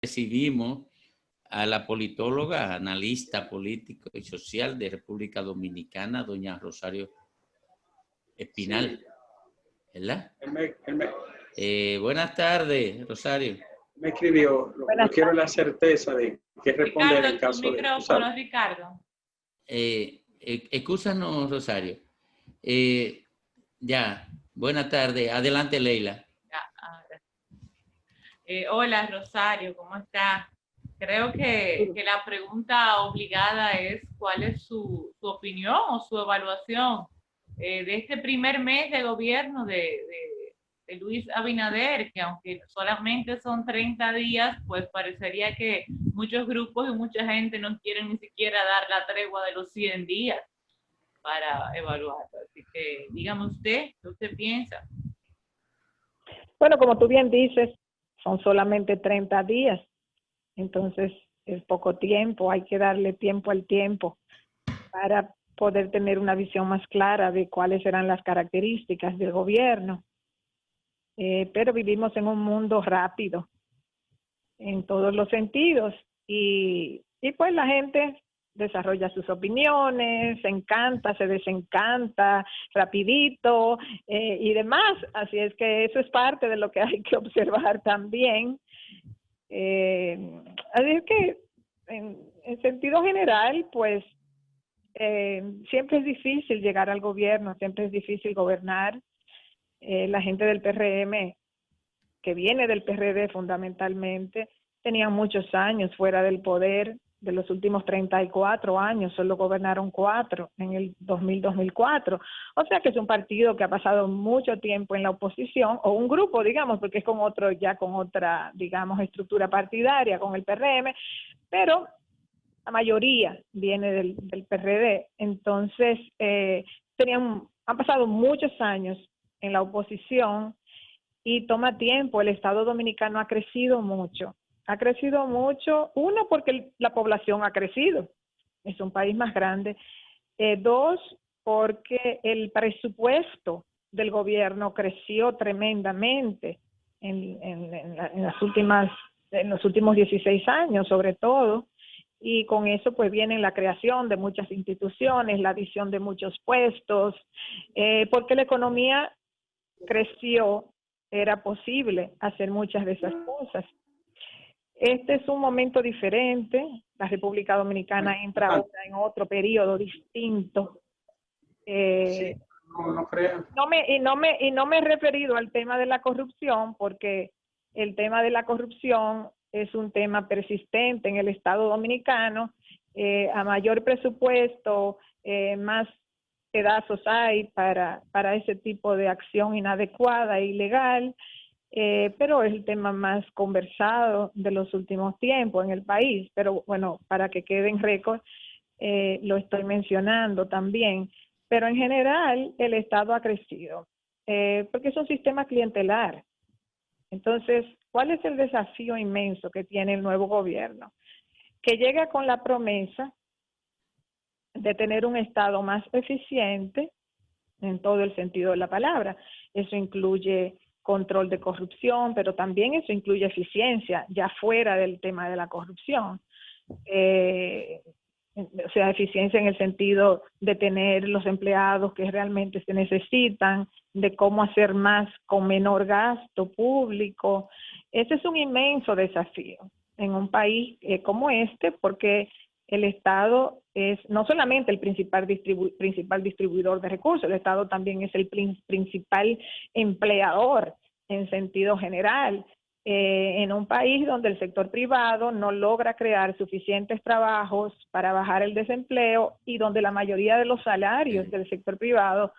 Recibimos a la politóloga, analista político y social de República Dominicana, doña Rosario Espinal, Sí. ¿verdad? Él Buenas tardes, Rosario. me escribió, no quiero la certeza de qué responder en el caso de... Micrófono, Ricardo. Excúsanos, Rosario. Ya, buenas tardes. Adelante, Leila. Hola, Rosario, ¿cómo estás? Creo que la pregunta obligada es ¿cuál es su opinión o su evaluación de este primer mes de gobierno de Luis Abinader, que aunque solamente son 30 días, pues parecería que muchos grupos y mucha gente no quieren ni siquiera dar la tregua de los 100 días para evaluarlo? Así que dígame usted, ¿qué usted piensa? Bueno, como tú bien dices, son solamente 30 días, entonces es poco tiempo, hay que darle tiempo al tiempo para poder tener una visión más clara de cuáles serán las características del gobierno. Pero vivimos en un mundo rápido en todos los sentidos y pues la gente desarrolla sus opiniones, se encanta, se desencanta rapidito y demás, así es que eso es parte de lo que hay que observar también. Así es que en sentido general, pues siempre es difícil llegar al gobierno, siempre es difícil gobernar. La gente del PRM, que viene del PRD fundamentalmente, tenía muchos años fuera del poder. De los últimos 34 años, solo gobernaron 4 en el 2000-2004. O sea que es un partido que ha pasado mucho tiempo en la oposición, o un grupo, digamos, porque es con otro, ya con otra, digamos, estructura partidaria, con el PRM, pero la mayoría viene del PRD. Entonces, han pasado muchos años en la oposición y toma tiempo. El Estado Dominicano ha crecido mucho. Ha crecido mucho, uno, porque la población ha crecido, es un país más grande. Dos, porque el presupuesto del gobierno creció tremendamente en los últimos 16 años, sobre todo, y con eso pues viene la creación de muchas instituciones, la adición de muchos puestos, porque la economía creció, era posible hacer muchas de esas cosas. Este es un momento diferente. La República Dominicana entra ahora en otro periodo distinto. Sí, no creo. No me he referido al tema de la corrupción, porque el tema de la corrupción es un tema persistente en el Estado Dominicano. A mayor presupuesto, más pedazos hay para ese tipo de acción inadecuada e ilegal. Pero es el tema más conversado de los últimos tiempos en el país. Pero bueno, para que quede en récord, lo estoy mencionando también. Pero en general, el Estado ha crecido, porque es un sistema clientelar. Entonces, ¿cuál es el desafío inmenso que tiene el nuevo gobierno? Que llega con la promesa de tener un Estado más eficiente en todo el sentido de la palabra. Eso incluye control de corrupción, pero también eso incluye eficiencia, ya fuera del tema de la corrupción. O sea, eficiencia en el sentido de tener los empleados que realmente se necesitan, de cómo hacer más con menor gasto público. Ese es un inmenso desafío en un país como este, porque el Estado es no solamente el principal distribuidor de recursos, el Estado también es el principal empleador en sentido general. En un país donde el sector privado no logra crear suficientes trabajos para bajar el desempleo y donde la mayoría de los salarios del sector privado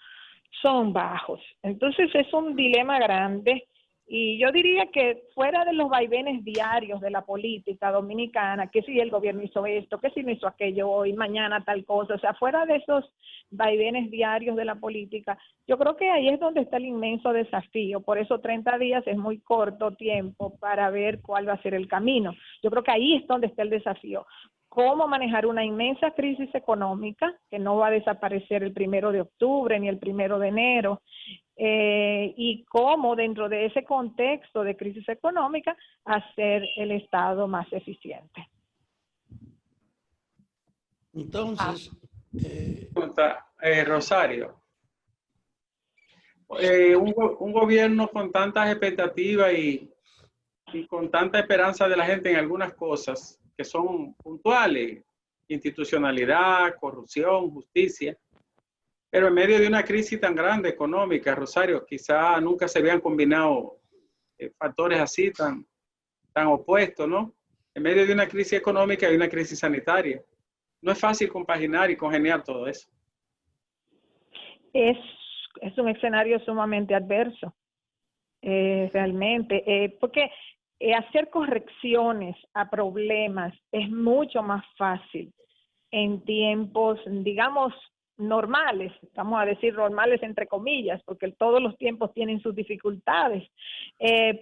son bajos. Entonces es un dilema grande. Y yo diría que fuera de los vaivenes diarios de la política dominicana, que si el gobierno hizo esto, que si no hizo aquello hoy, mañana tal cosa, o sea, fuera de esos vaivenes diarios de la política, yo creo que ahí es donde está el inmenso desafío. Por eso 30 días es muy corto tiempo para ver cuál va a ser el camino. Yo creo que ahí es donde está el desafío. Cómo manejar una inmensa crisis económica que no va a desaparecer el 1 de octubre ni el 1 de enero, y cómo dentro de ese contexto de crisis económica hacer el Estado más eficiente. Entonces, Rosario, un gobierno con tantas expectativas y con tanta esperanza de la gente en algunas cosas que son puntuales, institucionalidad, corrupción, justicia, pero en medio de una crisis tan grande económica, Rosario, quizá nunca se habían combinado factores así tan opuestos, ¿no? En medio de una crisis económica y una crisis sanitaria. No es fácil compaginar y congeniar todo eso. Es un escenario sumamente adverso, realmente, porque hacer correcciones a problemas es mucho más fácil en tiempos, digamos, normales, vamos a decir normales entre comillas, porque todos los tiempos tienen sus dificultades,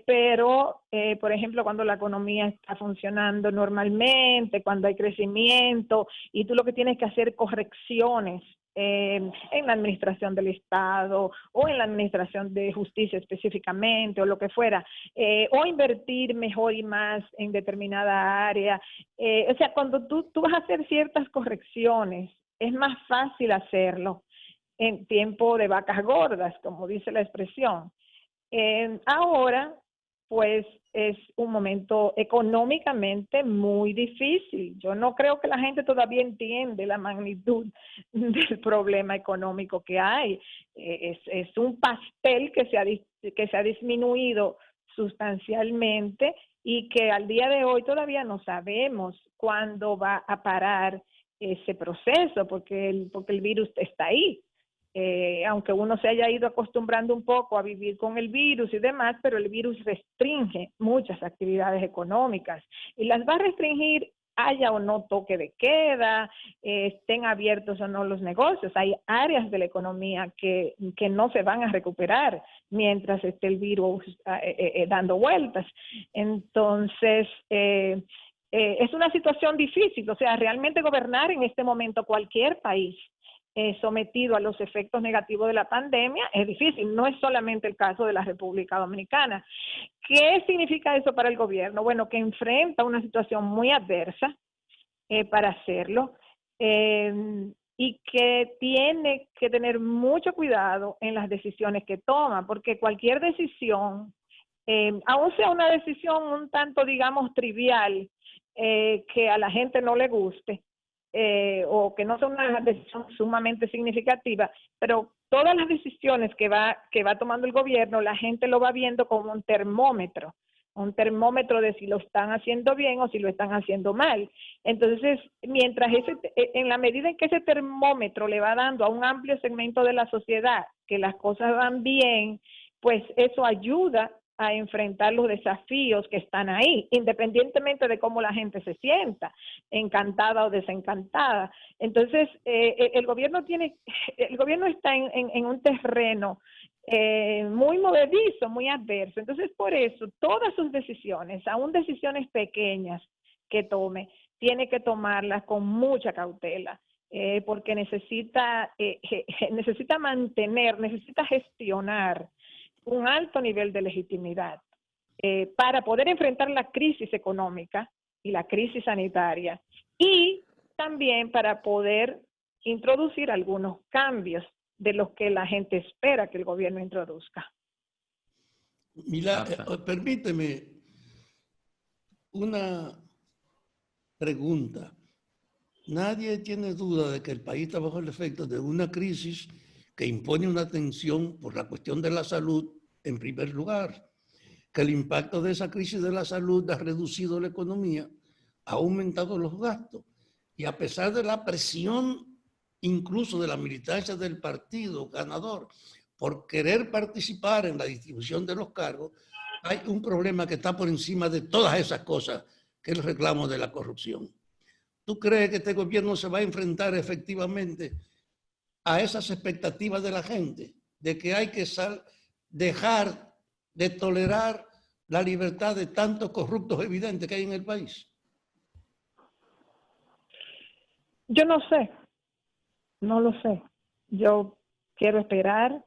pero, por ejemplo, cuando la economía está funcionando normalmente, cuando hay crecimiento, y tú lo que tienes que hacer correcciones en la administración del Estado o en la administración de justicia específicamente o lo que fuera, o invertir mejor y más en determinada área. O sea, cuando tú vas a hacer ciertas correcciones, es más fácil hacerlo en tiempo de vacas gordas, como dice la expresión. Ahora, pues es un momento económicamente muy difícil. Yo no creo que la gente todavía entiende la magnitud del problema económico que hay. Es un pastel que se ha disminuido sustancialmente y que al día de hoy todavía no sabemos cuándo va a parar ese proceso, porque el virus está ahí. Aunque uno se haya ido acostumbrando un poco a vivir con el virus y demás, pero el virus restringe muchas actividades económicas y las va a restringir haya o no toque de queda, estén abiertos o no los negocios. Hay áreas de la economía que no se van a recuperar mientras esté el virus dando vueltas. Entonces, es una situación difícil, o sea, realmente gobernar en este momento cualquier país sometido a los efectos negativos de la pandemia es difícil, no es solamente el caso de la República Dominicana. ¿Qué significa eso para el gobierno? Bueno, que enfrenta una situación muy adversa para hacerlo y que tiene que tener mucho cuidado en las decisiones que toma, porque cualquier decisión, aun sea una decisión un tanto, digamos, trivial, que a la gente no le guste, o que no sea una decisión sumamente significativa, pero todas las decisiones que va tomando el gobierno, la gente lo va viendo como un termómetro de si lo están haciendo bien o si lo están haciendo mal. Entonces, mientras en la medida en que ese termómetro le va dando a un amplio segmento de la sociedad que las cosas van bien, pues eso ayuda a enfrentar los desafíos que están ahí, independientemente de cómo la gente se sienta, encantada o desencantada. Entonces, el gobierno está en un terreno muy movedizo, muy adverso. Entonces, por eso, todas sus decisiones, aún decisiones pequeñas que tome, tiene que tomarlas con mucha cautela, porque necesita gestionar un alto nivel de legitimidad para poder enfrentar la crisis económica y la crisis sanitaria y también para poder introducir algunos cambios de los que la gente espera que el gobierno introduzca. Mira, permíteme una pregunta. Nadie tiene duda de que el país está bajo el efecto de una crisis que impone una tensión por la cuestión de la salud en primer lugar, que el impacto de esa crisis de la salud ha reducido la economía, ha aumentado los gastos y a pesar de la presión incluso de la militancia del partido ganador por querer participar en la distribución de los cargos, hay un problema que está por encima de todas esas cosas, que es el reclamo de la corrupción. ¿Tú crees que este gobierno se va a enfrentar efectivamente a esas expectativas de la gente, de que hay que dejar de tolerar la libertad de tantos corruptos evidentes que hay en el país? Yo no lo sé. Yo quiero esperar,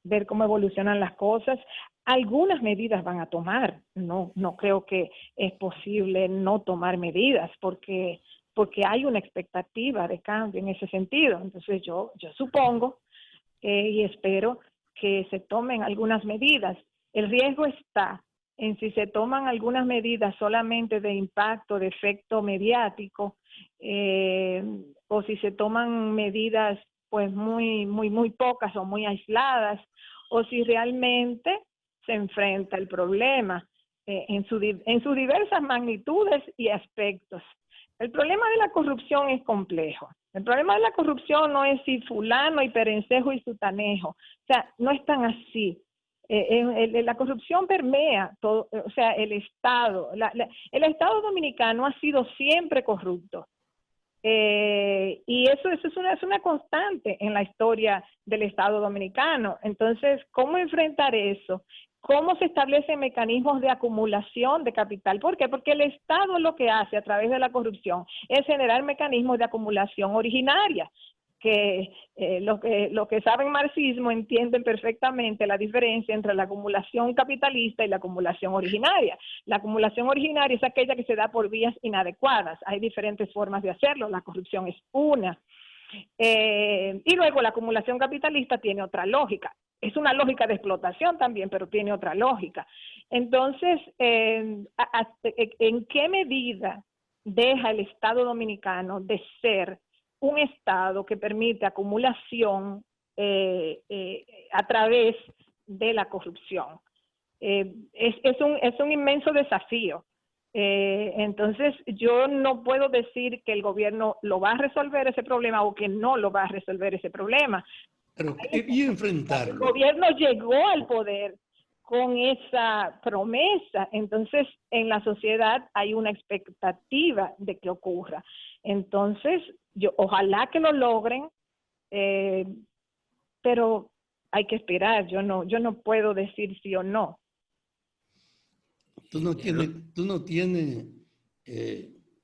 ver cómo evolucionan las cosas. Algunas medidas van a tomar, no creo que es posible no tomar medidas, porque hay una expectativa de cambio en ese sentido. Entonces yo supongo y espero que se tomen algunas medidas. El riesgo está en si se toman algunas medidas solamente de impacto, de efecto mediático, o si se toman medidas pues muy pocas o muy aisladas, o si realmente se enfrenta el problema en sus diversas magnitudes y aspectos. El problema de la corrupción es complejo. El problema de la corrupción no es si fulano y perencejo y sutanejo. O sea, no es tan así. La corrupción permea todo, o sea, el Estado. El Estado dominicano ha sido siempre corrupto. Y eso es una constante en la historia del Estado dominicano. Entonces, ¿cómo enfrentar eso? ¿Cómo se establecen mecanismos de acumulación de capital? ¿Por qué? Porque el Estado lo que hace a través de la corrupción es generar mecanismos de acumulación originaria, que los que saben marxismo entienden perfectamente la diferencia entre la acumulación capitalista y la acumulación originaria. La acumulación originaria es aquella que se da por vías inadecuadas. Hay diferentes formas de hacerlo, la corrupción es una. Y luego la acumulación capitalista tiene otra lógica. Es una lógica de explotación también, pero tiene otra lógica. Entonces, ¿en qué medida deja el Estado dominicano de ser un Estado que permite acumulación a través de la corrupción? Es un inmenso desafío. Entonces, yo no puedo decir que el gobierno lo va a resolver ese problema o que no lo va a resolver ese problema. Pero y enfrentarlo. El gobierno llegó al poder con esa promesa, entonces en la sociedad hay una expectativa de que ocurra. Entonces, ojalá que lo logren, pero hay que esperar. Yo no puedo decir sí o no. Tú no tienes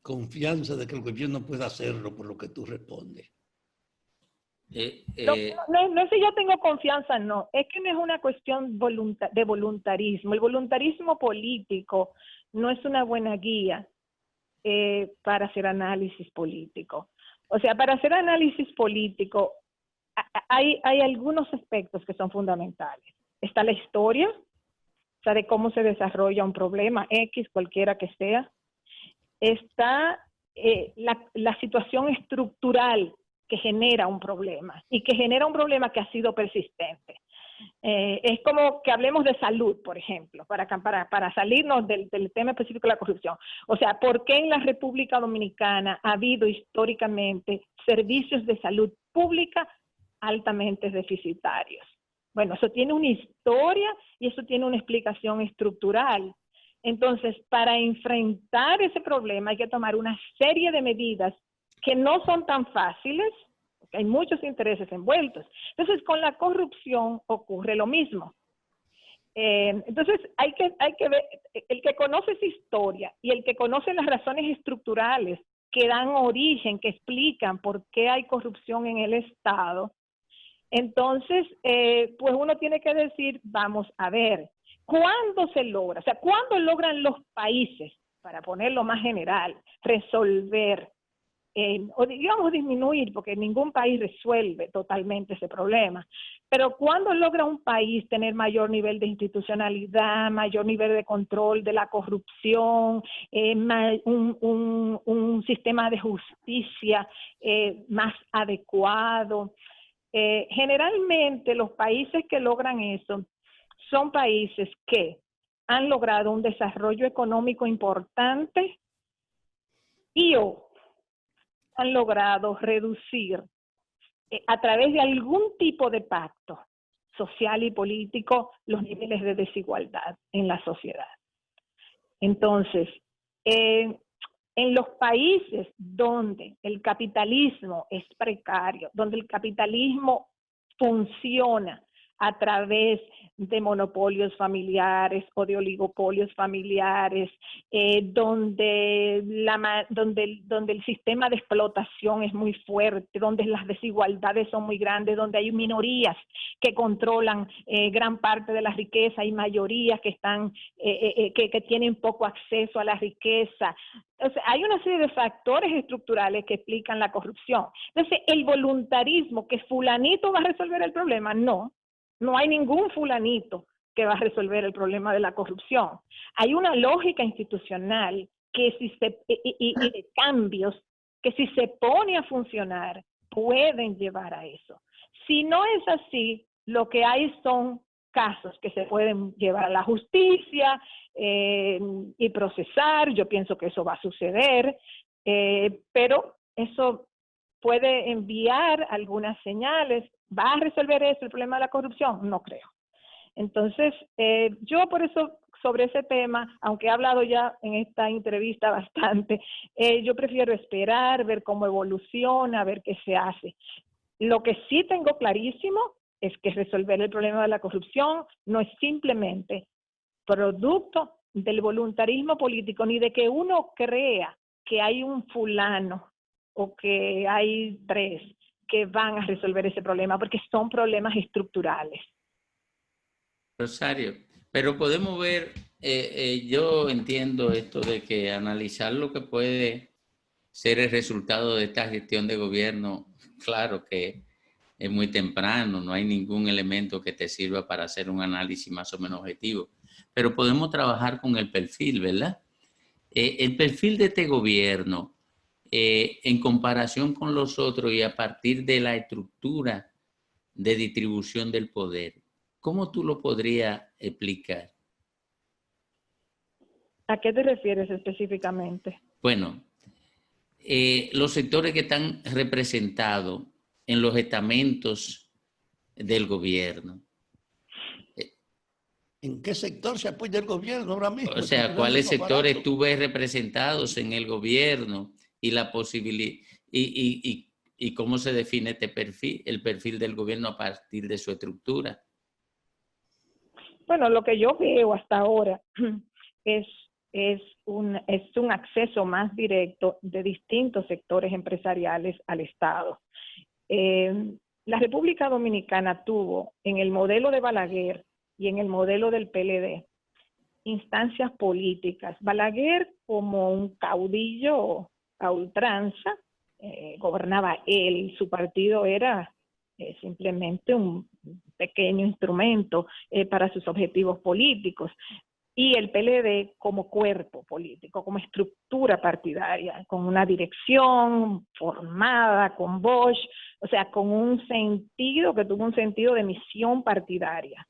confianza de que el gobierno pueda hacerlo por lo que tú respondes. No es que yo tengo confianza, no. Es que no es una cuestión de voluntarismo. El voluntarismo político no es una buena guía para hacer análisis político. O sea, para hacer análisis político hay algunos aspectos que son fundamentales. Está la historia, o sea, de cómo se desarrolla un problema X, cualquiera que sea. Está la situación estructural que genera un problema y que genera un problema que ha sido persistente. Es como que hablemos de salud, por ejemplo, para salirnos del tema específico de la corrupción. O sea, ¿por qué en la República Dominicana ha habido históricamente servicios de salud pública altamente deficitarios? Bueno, eso tiene una historia y eso tiene una explicación estructural. Entonces, para enfrentar ese problema hay que tomar una serie de medidas que no son tan fáciles, porque hay muchos intereses envueltos. Entonces, con la corrupción ocurre lo mismo. Entonces, hay que ver, el que conoce esa historia y el que conoce las razones estructurales que dan origen, que explican por qué hay corrupción en el Estado, entonces, pues uno tiene que decir, vamos a ver, ¿cuándo se logra? O sea, ¿cuándo logran los países, para ponerlo más general, resolver o digamos disminuir, porque ningún país resuelve totalmente ese problema, pero ¿cuándo logra un país tener mayor nivel de institucionalidad, mayor nivel de control de la corrupción, un sistema de justicia más adecuado? Generalmente los países que logran eso son países que han logrado un desarrollo económico importante y han logrado reducir a través de algún tipo de pacto social y político los niveles de desigualdad en la sociedad. Entonces, en los países donde el capitalismo es precario, donde el capitalismo funciona a través de monopolios familiares o de oligopolios familiares, donde el sistema de explotación es muy fuerte, donde las desigualdades son muy grandes, donde hay minorías que controlan gran parte de la riqueza y mayorías que están que tienen poco acceso a la riqueza. O sea, hay una serie de factores estructurales que explican la corrupción. Entonces, el voluntarismo, que fulanito va a resolver el problema, no hay ningún fulanito que va a resolver el problema de la corrupción. Hay una lógica institucional que y de cambios que si se pone a funcionar pueden llevar a eso. Si no es así, lo que hay son casos que se pueden llevar a la justicia y procesar. Yo pienso que eso va a suceder, pero eso puede enviar algunas señales. ¿Va a resolver eso el problema de la corrupción? No creo. Entonces, yo por eso, sobre ese tema, aunque he hablado ya en esta entrevista bastante, yo prefiero esperar, ver cómo evoluciona, ver qué se hace. Lo que sí tengo clarísimo es que resolver el problema de la corrupción no es simplemente producto del voluntarismo político, ni de que uno crea que hay un fulano o que hay 3 que van a resolver ese problema, porque son problemas estructurales. Rosario, pero podemos ver, yo entiendo esto de que analizar lo que puede ser el resultado de esta gestión de gobierno, claro que es muy temprano, no hay ningún elemento que te sirva para hacer un análisis más o menos objetivo, pero podemos trabajar con el perfil, ¿verdad? El perfil de este gobierno, en comparación con los otros y a partir de la estructura de distribución del poder, ¿cómo tú lo podrías explicar? ¿A qué te refieres específicamente? Bueno, los sectores que están representados en los estamentos del gobierno. ¿En qué sector se apoya el gobierno ahora mismo? O sea, ¿cuáles sectores tú ves representados en el gobierno y la posibilidad y cómo se define este perfil, el perfil del gobierno a partir de su estructura? Bueno, lo que yo veo hasta ahora es un acceso más directo de distintos sectores empresariales al Estado. La República Dominicana tuvo en el modelo de Balaguer y en el modelo del PLD instancias políticas. Balaguer, como un caudillo a ultranza, gobernaba él, su partido era simplemente un pequeño instrumento para sus objetivos políticos. Y el PLD como cuerpo político, como estructura partidaria, con una dirección formada, con Bosch, o sea, con un sentido, que tuvo un sentido de misión partidaria.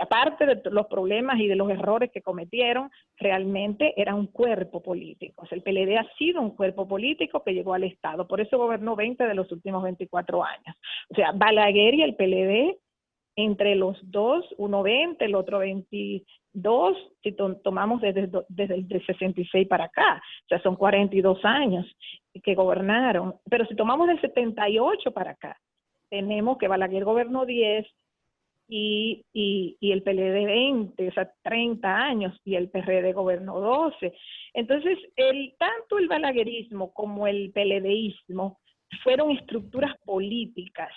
Aparte de los problemas y de los errores que cometieron, realmente era un cuerpo político. O sea, el PLD ha sido un cuerpo político que llegó al Estado, por eso gobernó 20 de los últimos 24 años. O sea, Balaguer y el PLD, entre los dos, uno 20, el otro 22, si tomamos desde el 66 para acá, o sea, son 42 años que gobernaron, pero si tomamos del 78 para acá, tenemos que Balaguer gobernó 10 y el PLD 20, o sea, 30 años, y el PRD gobernó 12. Entonces, tanto el balaguerismo como el PLDismo fueron estructuras políticas.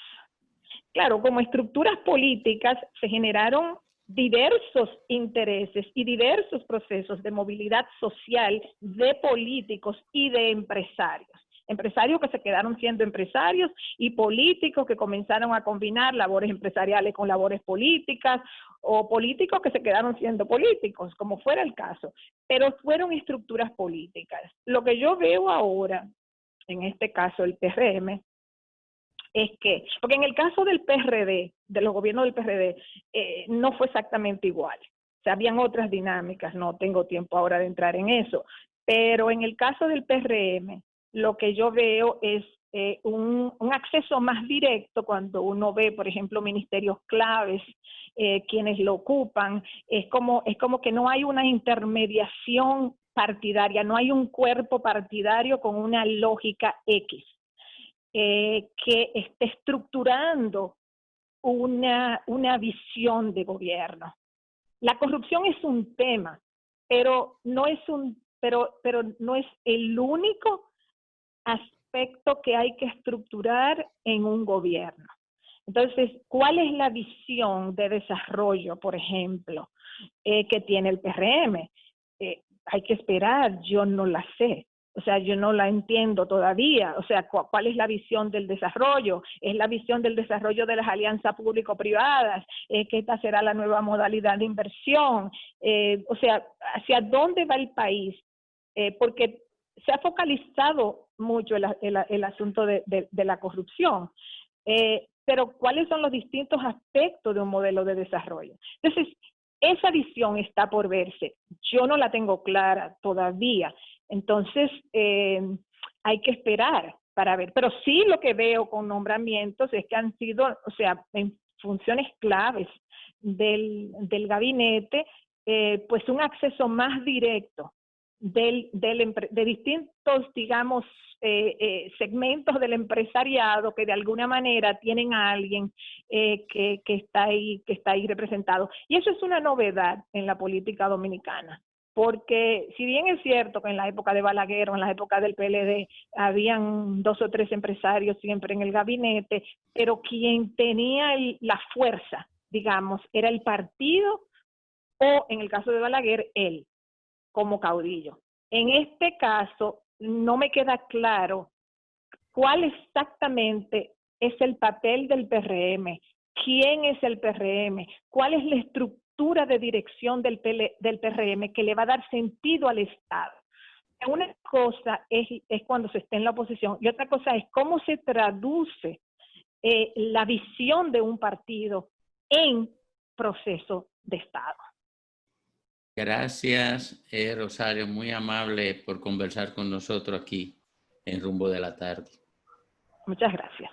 Claro, como estructuras políticas se generaron diversos intereses y diversos procesos de movilidad social de políticos y de empresarios. Empresarios que se quedaron siendo empresarios y políticos que comenzaron a combinar labores empresariales con labores políticas, o políticos que se quedaron siendo políticos, como fuera el caso, pero fueron estructuras políticas. Lo que yo veo ahora, en este caso el PRM, es que, porque en el caso del PRD, de los gobiernos del PRD, no fue exactamente igual. O sea, habían otras dinámicas, no tengo tiempo ahora de entrar en eso, pero en el caso del PRM, lo que yo veo es un acceso más directo cuando uno ve, por ejemplo, ministerios claves, quienes lo ocupan, es como que no hay una intermediación partidaria, no hay un cuerpo partidario con una lógica X. Que esté estructurando una visión de gobierno. La corrupción es un tema, pero no es pero no es el único aspecto que hay que estructurar en un gobierno. Entonces, ¿cuál es la visión de desarrollo, por ejemplo, que tiene el PRM? Hay que esperar, yo no la sé. O sea, yo no la entiendo todavía. O sea, ¿cuál es la visión del desarrollo? ¿Es la visión del desarrollo de las alianzas público-privadas? ¿Que esta será la nueva modalidad de inversión? O sea, ¿hacia dónde va el país? Porque se ha focalizado mucho el asunto de la corrupción. Pero ¿cuáles son los distintos aspectos de un modelo de desarrollo? Entonces, esa visión está por verse. Yo no la tengo clara todavía. Entonces, hay que esperar para ver. Pero sí lo que veo con nombramientos es que han sido, o sea, en funciones claves del gabinete, pues un acceso más directo de distintos, digamos, segmentos del empresariado que de alguna manera tienen a alguien que está ahí representado. Y eso es una novedad en la política dominicana. Porque si bien es cierto que en la época de Balaguer o en la época del PLD habían 2 o 3 empresarios siempre en el gabinete, pero quien tenía la fuerza, digamos, era el partido o, en el caso de Balaguer, él como caudillo. En este caso, no me queda claro cuál exactamente es el papel del PRM, quién es el PRM, cuál es la estructura de dirección del PRM que le va a dar sentido al Estado. Una cosa es cuando se esté en la oposición y otra cosa es cómo se traduce la visión de un partido en proceso de Estado. Gracias, Rosario, muy amable por conversar con nosotros aquí en Rumbo de la Tarde. Muchas gracias.